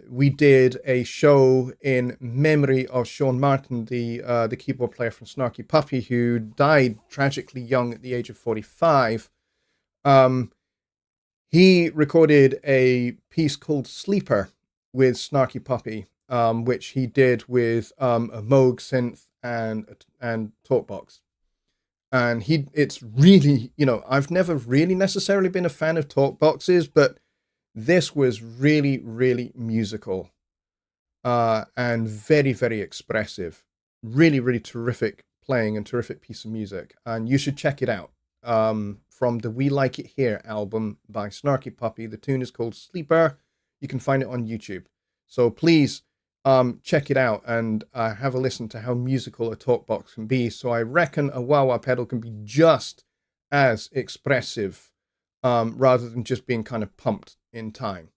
we did a show in memory of Sean Martin, the keyboard player from Snarky Puppy, who died tragically young at the age of 45. He recorded a piece called Sleeper with Snarky Puppy, which he did with a Moog synth and Talkbox. And it's really, I've never really necessarily been a fan of Talkboxes, but this was really, really musical and very, very expressive. Really, really terrific playing and terrific piece of music. And you should check it out. From the We Like It Here album by Snarky Puppy. The tune is called Sleeper. You can find it on YouTube. So please check it out and have a listen to how musical a talkbox can be. So I reckon a wah-wah pedal can be just as expressive rather than just being kind of pumped in time.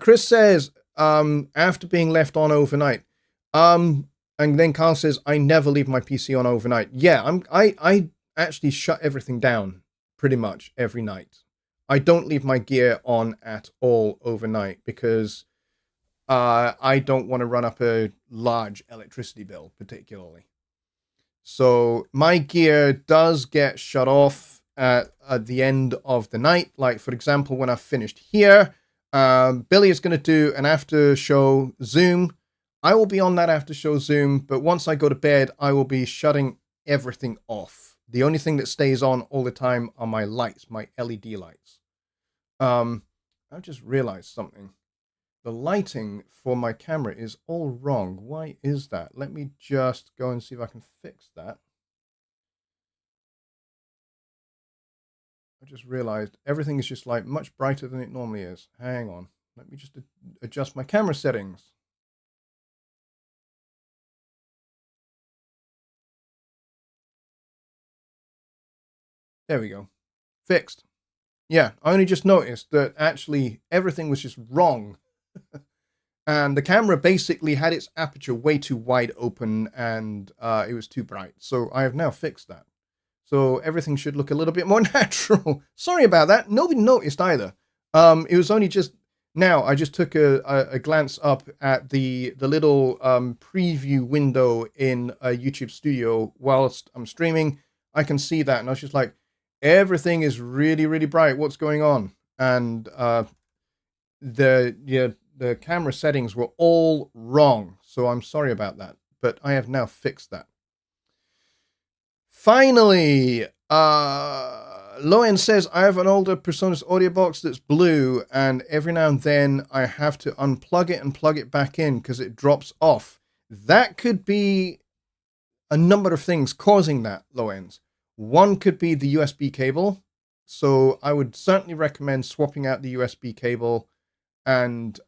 Chris says, after being left on overnight, and then Carl says, I never leave my PC on overnight. Yeah, I actually shut everything down pretty much every night. I don't leave my gear on at all overnight because I don't want to run up a large electricity bill particularly. So my gear does get shut off at the end of the night. Like, for example, when I've finished here, Billy is going to do an after show Zoom. I will be on that after show Zoom, but once I go to bed, I will be shutting everything off. The only thing that stays on all the time are my lights, my LED lights. I've just realized something. The lighting for my camera is all wrong. Why is that? Let me just go and see if I can fix that. I just realized everything is just like much brighter than it normally is. Hang on. Let me just adjust my camera settings. There we go. Fixed. Yeah, I only just noticed that actually everything was just wrong. And the camera basically had its aperture way too wide open and it was too bright. So I have now fixed that. So everything should look a little bit more natural. Sorry about that. Nobody noticed either. It was only just now I just took a glance up at the little preview window in YouTube Studio whilst I'm streaming. I can see that and I was just like, everything is really, really bright. What's going on? And the camera settings were all wrong. So I'm sorry about that. But I have now fixed that. Finally, Loen says, I have an older Presonus audio box that's blue, and every now and then I have to unplug it and plug it back in because it drops off. That could be a number of things causing that, Loens. One could be the USB cable. So I would certainly recommend swapping out the USB cable and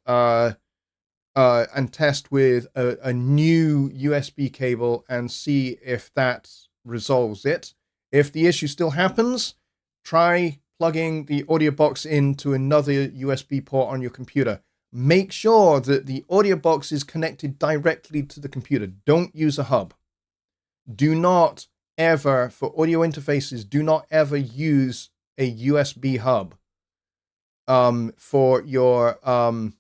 test with a new USB cable and see if that resolves it. If the issue still happens, try plugging the audio box into another USB port on your computer. Make sure that the audio box is connected directly to the computer. Don't use a hub. Do not ever, for audio interfaces, do not ever use a USB hub for your audio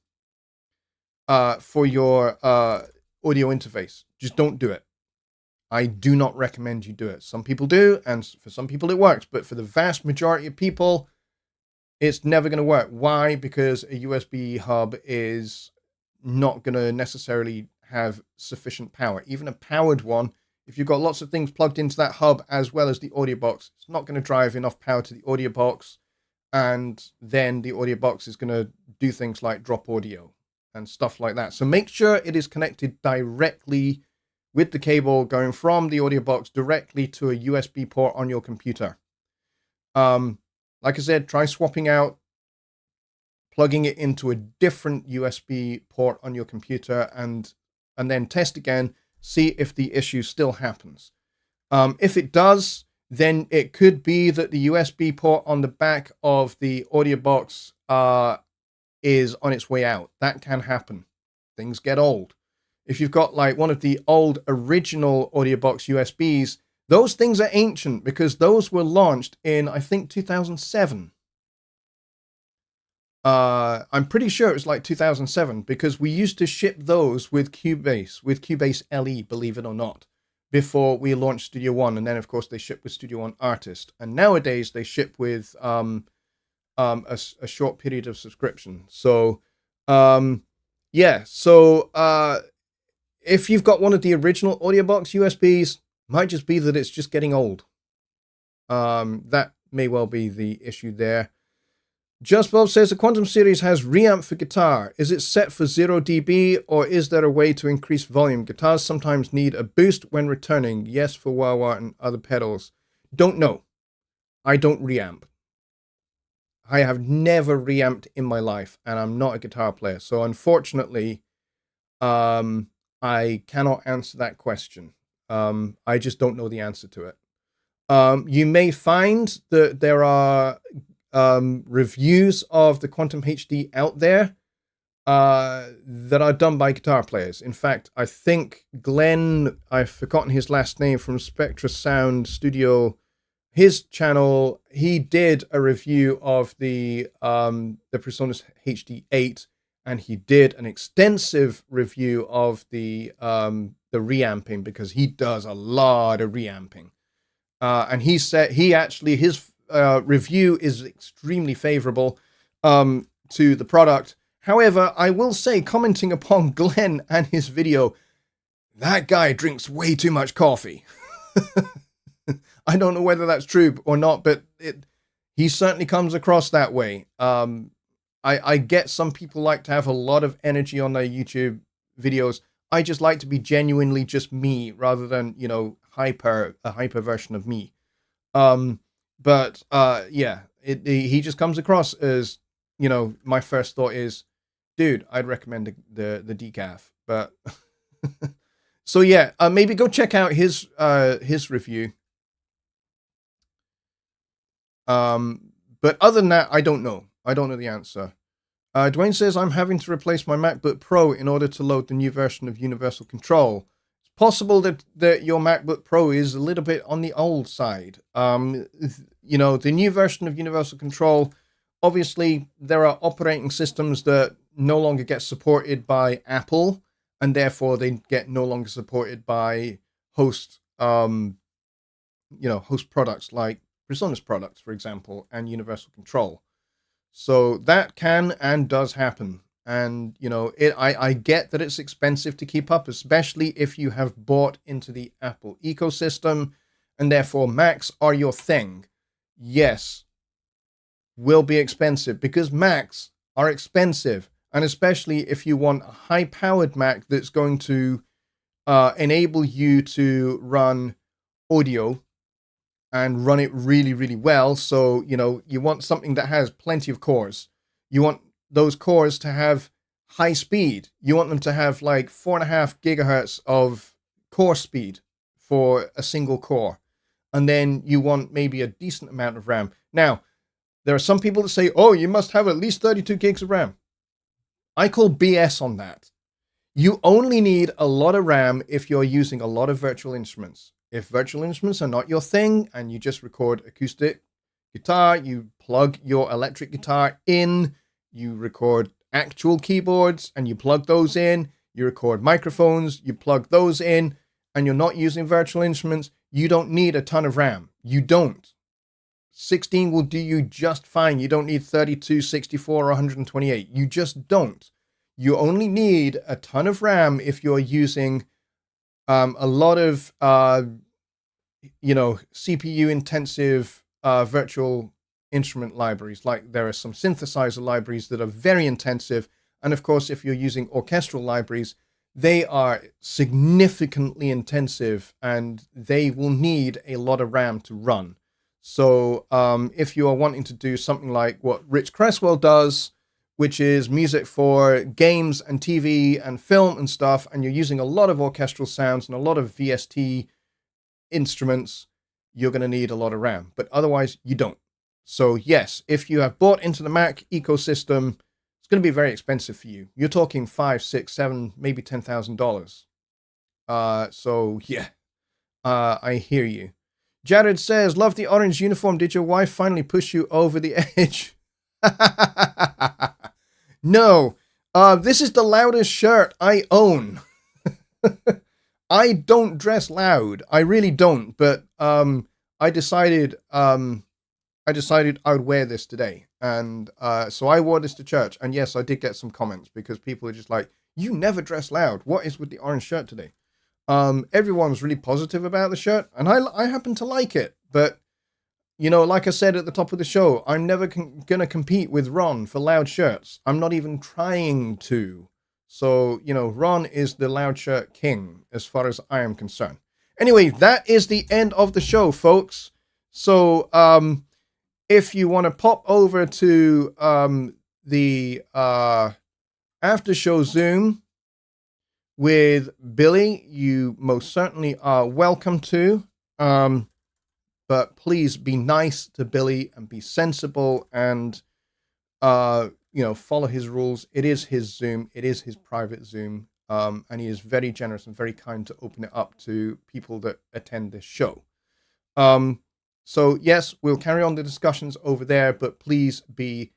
interface. Just don't do it. I do not recommend you do it. Some people do, and for some people it works, but for the vast majority of people, it's never going to work. Why? Because a USB hub is not going to necessarily have sufficient power. Even a powered one, if you've got lots of things plugged into that hub as well as the audio box, it's not going to drive enough power to the audio box, and then the audio box is going to do things like drop audio and stuff like that. So make sure it is connected directly with the cable going from the audio box directly to a USB port on your computer. Like I said, try swapping out, plugging it into a different USB port on your computer, and then test again, see if the issue still happens. If it does, then it could be that the USB port on the back of the audio box is on its way out. That can happen. Things get old. If you've got like one of the old original audio box USBs, those things are ancient because those were launched in, I think, 2007. I'm pretty sure it was like 2007 because we used to ship those with Cubase LE, believe it or not, before we launched Studio One. And then, of course, they ship with Studio One Artist. And nowadays, they ship with a short period of subscription. So, yeah. So, if you've got one of the original AudioBox USBs, might just be that it's just getting old. That may well be the issue there. Just Bob says the Quantum series has reamp for guitar. Is it set for 0 dB or is there a way to increase volume? Guitars sometimes need a boost when returning. Yes, for wah wah and other pedals. Don't know. I don't reamp. I have never reamped in my life, and I'm not a guitar player. So unfortunately, I cannot answer that question. I just don't know the answer to it. You may find that there are reviews of the Quantum HD out there that are done by guitar players. In fact, I think Glenn, I've forgotten his last name, from Spectra Sound Studio, his channel, he did a review of the PreSonus HD8, and he did an extensive review of the reamping, because he does a lot of reamping. And he said his review is extremely favorable to the product. However, I will say, commenting upon Glenn and his video, that guy drinks way too much coffee. I don't know whether that's true or not, but he certainly comes across that way. I get some people like to have a lot of energy on their YouTube videos. I just like to be genuinely just me rather than, a hyper version of me. But yeah, he just comes across as, my first thought is, dude, I'd recommend the decaf. But so yeah, maybe go check out his review. But other than that, I don't know. I don't know the answer. Dwayne says, I'm having to replace my MacBook Pro in order to load the new version of Universal Control. It's possible that your MacBook Pro is a little bit on the old side. The new version of Universal Control, obviously, there are operating systems that no longer get supported by Apple, and therefore they get no longer supported by host products like PreSonus products, for example, and Universal Control. So that can and does happen. And, I get that it's expensive to keep up, especially if you have bought into the Apple ecosystem and therefore Macs are your thing. Yes, will be expensive because Macs are expensive. And especially if you want a high-powered Mac that's going to enable you to run audio and run it really, really well. So, you want something that has plenty of cores. You want those cores to have high speed. You want them to have like 4.5 gigahertz of core speed for a single core. and then you want maybe a decent amount of RAM. Now, there are some people that say, oh, you must have at least 32 gigs of RAM. I call BS on that. You only need a lot of RAM if you're using a lot of virtual instruments. If virtual instruments are not your thing and you just record acoustic guitar, you plug your electric guitar in, you record actual keyboards and you plug those in, you record microphones, you plug those in, and you're not using virtual instruments, you don't need a ton of RAM. You don't. 16 will do you just fine. You don't need 32, 64, or 128. You just don't. You only need a ton of RAM if you're using a lot of, CPU intensive virtual instrument libraries. Like there are some synthesizer libraries that are very intensive. And of course, if you're using orchestral libraries, they are significantly intensive and they will need a lot of RAM to run. So if you are wanting to do something like what Rich Cresswell does, which is music for games and TV and film and stuff, and you're using a lot of orchestral sounds and a lot of VST instruments, you're going to need a lot of RAM. But otherwise, you don't. So yes, if you have bought into the Mac ecosystem, it's going to be very expensive for you. You're talking $5, $6, $7, maybe $10,000. So yeah, I hear you. Jared says, love the orange uniform. Did your wife finally push you over the edge? No, this is the loudest shirt I own. I don't dress loud. I really don't. But I decided I would wear this today. And so I wore this to church. And yes, I did get some comments because people are just like, you never dress loud. What is with the orange shirt today? Everyone was really positive about the shirt, and I happen to like it. But, like I said at the top of the show, I'm never going to compete with Ron for loud shirts. I'm not even trying to. So, Ron is the loud shirt king as far as I am concerned. Anyway, that is the end of the show, folks. So, if you want to pop over to the after show Zoom with Billy, you most certainly are welcome to. But please be nice to Billy and be sensible and, follow his rules. It is his Zoom. It is his private Zoom. And he is very generous and very kind to open it up to people that attend this show. So yes, we'll carry on the discussions over there, but please be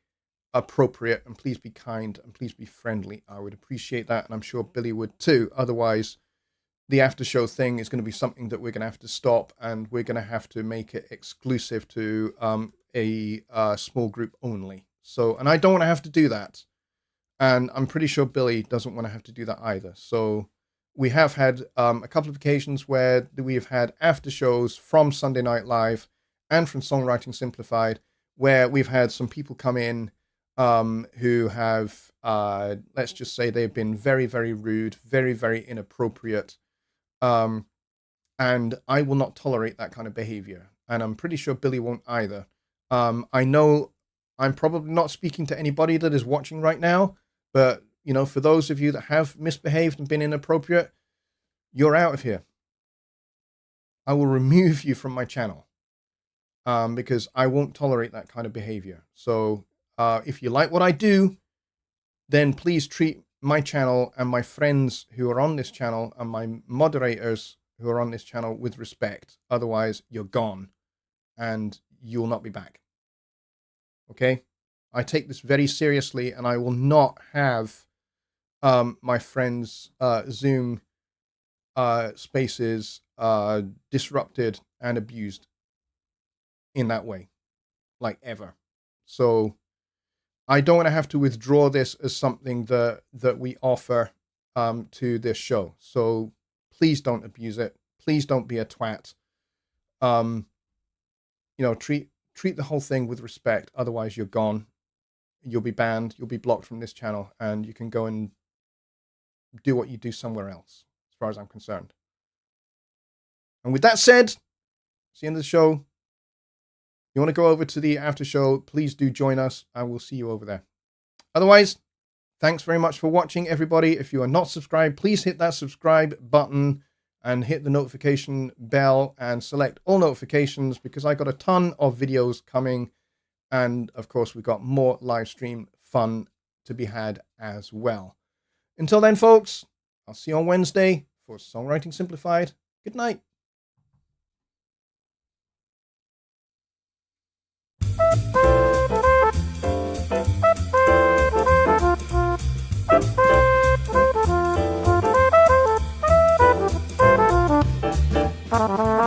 appropriate and please be kind and please be friendly. I would appreciate that, and I'm sure Billy would too. Otherwise, the after show thing is going to be something that we're going to have to stop, and we're going to have to make it exclusive to a small group only. So, and I don't want to have to do that, and I'm pretty sure Billy doesn't want to have to do that either. So we have had a couple of occasions where we have had after shows from Sunday Night Live and from Songwriting Simplified, where we've had some people come in who have, let's just say they've been very, very rude, very, very inappropriate. And I will not tolerate that kind of behavior. And I'm pretty sure Billy won't either. I know I'm probably not speaking to anybody that is watching right now, but, for those of you that have misbehaved and been inappropriate, you're out of here. I will remove you from my channel because I won't tolerate that kind of behavior. So if you like what I do, then please treat my channel and my friends who are on this channel and my moderators who are on this channel with respect. Otherwise, you're gone and you will not be back. Okay? I take this very seriously, and I will not have my friends' Zoom spaces disrupted and abused in that way, like ever. So I don't want to have to withdraw this as something that we offer to this show. So please don't abuse it. Please don't be a twat. Treat the whole thing with respect. Otherwise, you're gone. You'll be banned. You'll be blocked from this channel, and you can go and do what you do somewhere else, as far as I'm concerned. And with that said, it's the end of the show. You want to go over to the after show, please do join us, and we'll see you over there. Otherwise, thanks very much for watching, everybody. If you are not subscribed, please hit that subscribe button and hit the notification bell and select all notifications, because I got a ton of videos coming. And of course, we've got more live stream fun to be had as well. Until then, folks, I'll see you on Wednesday for Songwriting Simplified. Good night. Bye.